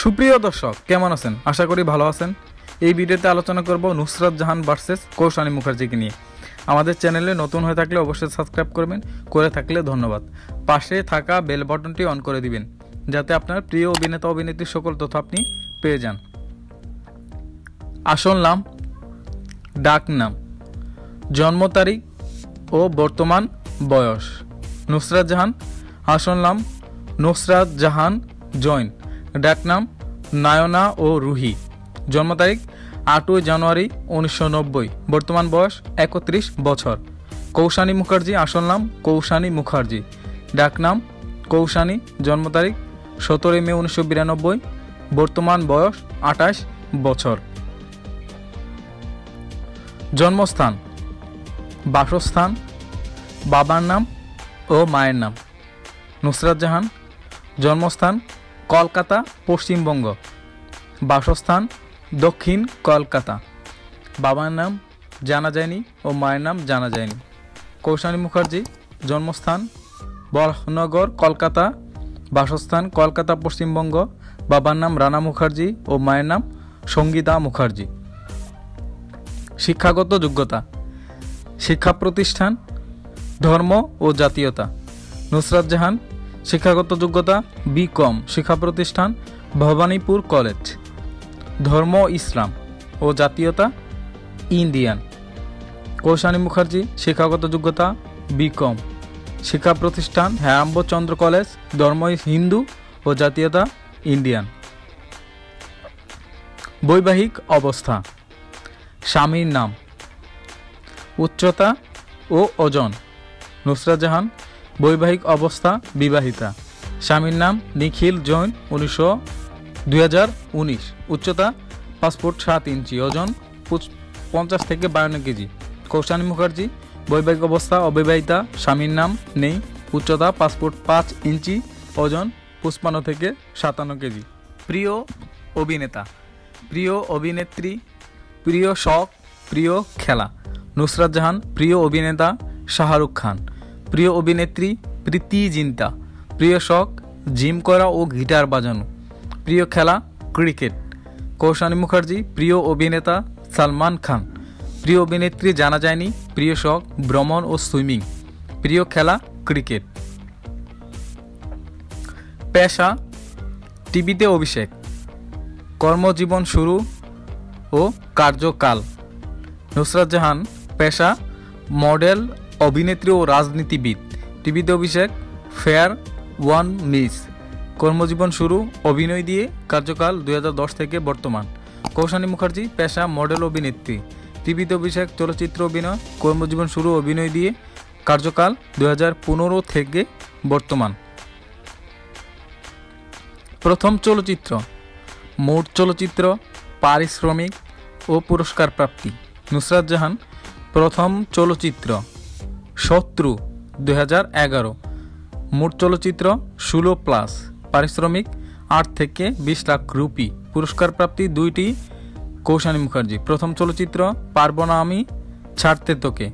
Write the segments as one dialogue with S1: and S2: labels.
S1: সুপ্রিয় দর্শক, কেমন আছেন? আশা করি ভালো আছেন। এই ভিডিওতে আলোচনা করব নুসরাত জাহান ভার্সেস কৌশানী মুখার্জিকে নিয়ে। আমাদের চ্যানেলে নতুন হয়ে থাকলে অবশ্যই সাবস্ক্রাইব করবেন, করে থাকলে ধন্যবাদ। পাশে থাকা বেল বাটনটি অন করে দিবেন যাতে আপনার প্রিয় অভিনেতা অভিনেত্রীর সকল তথ্য আপনি পেয়ে যান। আসল নাম, ডাক নাম, জন্ম তারিখ ও বর্তমান বয়স। নুসরাত জাহান। আসল নাম নুসরাত জাহান জৈন, ডাক নাম নায়না ও রুহি। জন্ম তারিখ 8 জানুয়ারি 1990, বর্তমান বয়স 31 বছর। কৌশানী মুখার্জি। আসল নাম কৌশানী মুখার্জি, ডাক নাম কৌশানী। জন্ম তারিখ 17 মে 1992, বর্তমান বয়স 28 বছর। জন্মস্থান, বাসস্থান, বাবার নাম ও মায়ের নাম। নুসরাত জাহান। জন্মস্থান কলকাতা, পশ্চিমবঙ্গ। বাসস্থান দক্ষিণ কলকাতা। বাবার নাম জানা যায়নি ও মায়ের নাম জানা যায়নি। কৌশানী মুখার্জি। জন্মস্থান বরনগর, কলকাতা। বাসস্থান কলকাতা, পশ্চিমবঙ্গ। বাবার নাম রানা মুখার্জি ও মায়ের নাম সঙ্গীতা মুখার্জি। শিক্ষাগত যোগ্যতা, শিক্ষা প্রতিষ্ঠান, ধর্ম ও জাতীয়তা। নুসরাত জাহান। শিক্ষাগত যোগ্যতা BCom, শিক্ষা প্রতিষ্ঠান ভবানীপুর কলেজ। ধর্ম ইসলাম ও জাতীয়তা ইন্ডিয়ান। কৌশানী মুখার্জি। শিক্ষাগত যোগ্যতা BCom, শিক্ষা প্রতিষ্ঠান হেরাম্বচন্দ্র কলেজ। ধর্ম হিন্দু ও জাতীয়তা ইন্ডিয়ান। বৈবাহিক অবস্থা, স্বামীর নাম, উচ্চতা ও ওজন। নুসরাত জাহান। বৈবাহিক অবস্থা বিবাহিতা। স্বামীর নাম নিখিল জৈন, 2019, উচ্চতা 5 ফুট 7 ইঞ্চি, ওজন 50 থেকে 52 কেজি। কৌশানী মুখার্জি। বৈবাহিক অবস্থা অবিবাহিতা, স্বামীর নাম নেই, উচ্চতা 5 ফুট 5 ইঞ্চি, ওজন 55 থেকে 57 কেজি। প্রিয় অভিনেতা, প্রিয় অভিনেত্রী, প্রিয় শখ, প্রিয় খেলা। নুসরাত জাহান। প্রিয় অভিনেতা শাহরুখ খান। প্রিয় অভিনেত্রী প্রীতি জিন্টা। প্রিয় শখ জিম করা ও গিটার বাজানো। প্রিয় খেলা ক্রিকেট। কৌশানী মুখার্জি। প্রিয় অভিনেতা সালমান খান। প্রিয় অভিনেত্রী জানা যায়নি। প্রিয় শখ ভ্রমণ ও সুইমিং। প্রিয় খেলা ক্রিকেট। পেশা টিভিতে অভিষেক। কর্মজীবন শুরু ও কার্যকাল। নুসরাত জাহান। পেশা মডেল, অভিনেত্রী ও রাজনীতিবিদ। টিভিতে অভিষেক ফেয়ার ওয়ান মিস। কর্মজীবন শুরু অভিনয় দিয়ে, কার্যকাল 2010 থেকে বর্তমান। কৌশানী মুখার্জি। পেশা মডেল, অভিনেত্রী। টিভিতে অভিষেক চলচ্চিত্র অভিনয়। কর্মজীবন শুরু অভিনয় দিয়ে, কার্যকাল 2015 থেকে বর্তমান। প্রথম চলচ্চিত্র, মোট চলচ্চিত্র, পারিশ্রমিক ও পুরস্কার প্রাপ্তি। নুসরাত জাহান। প্রথম চলচ্চিত্র শত্রু, 2011, মোট চলচ্চিত্র 16+, পারিশ্রমিক 8 থেকে 20 লাখ রুপি, পুরস্কার প্রাপ্তি 2টি। কৌশানী মুখার্জি। প্রথম চলচ্চিত্র পারবো না আমি ছাড়তে তোকে,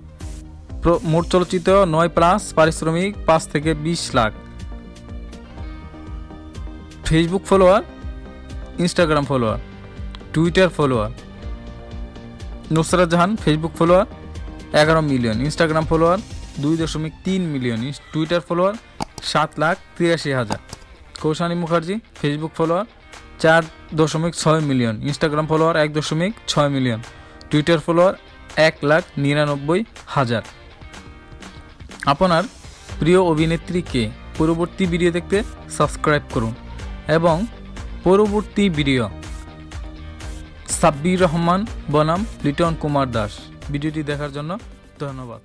S1: মোট চলচ্চিত্র 9+, পারিশ্রমিক 5 থেকে 20 lakh. Facebook follower, Instagram follower, Twitter follower. Nusrat Jahan. Facebook follower 11 million, Instagram follower 2.3 million, Twitter follower 7,83,000। Koushani Mukherjee. Facebook follower 4.6 million, Instagram follower 1.6 million, Twitter follower 1,99,000। আপনার প্রিয় অভিনেত্রীকে পরবর্তী ভিডিও দেখতে সাবস্ক্রাইব করুন এবং পরবর্তী ভিডিও সাব্বির রহমান বনাম লিটন কুমার দাস। ভিডিওটি দেখার জন্য ধন্যবাদ।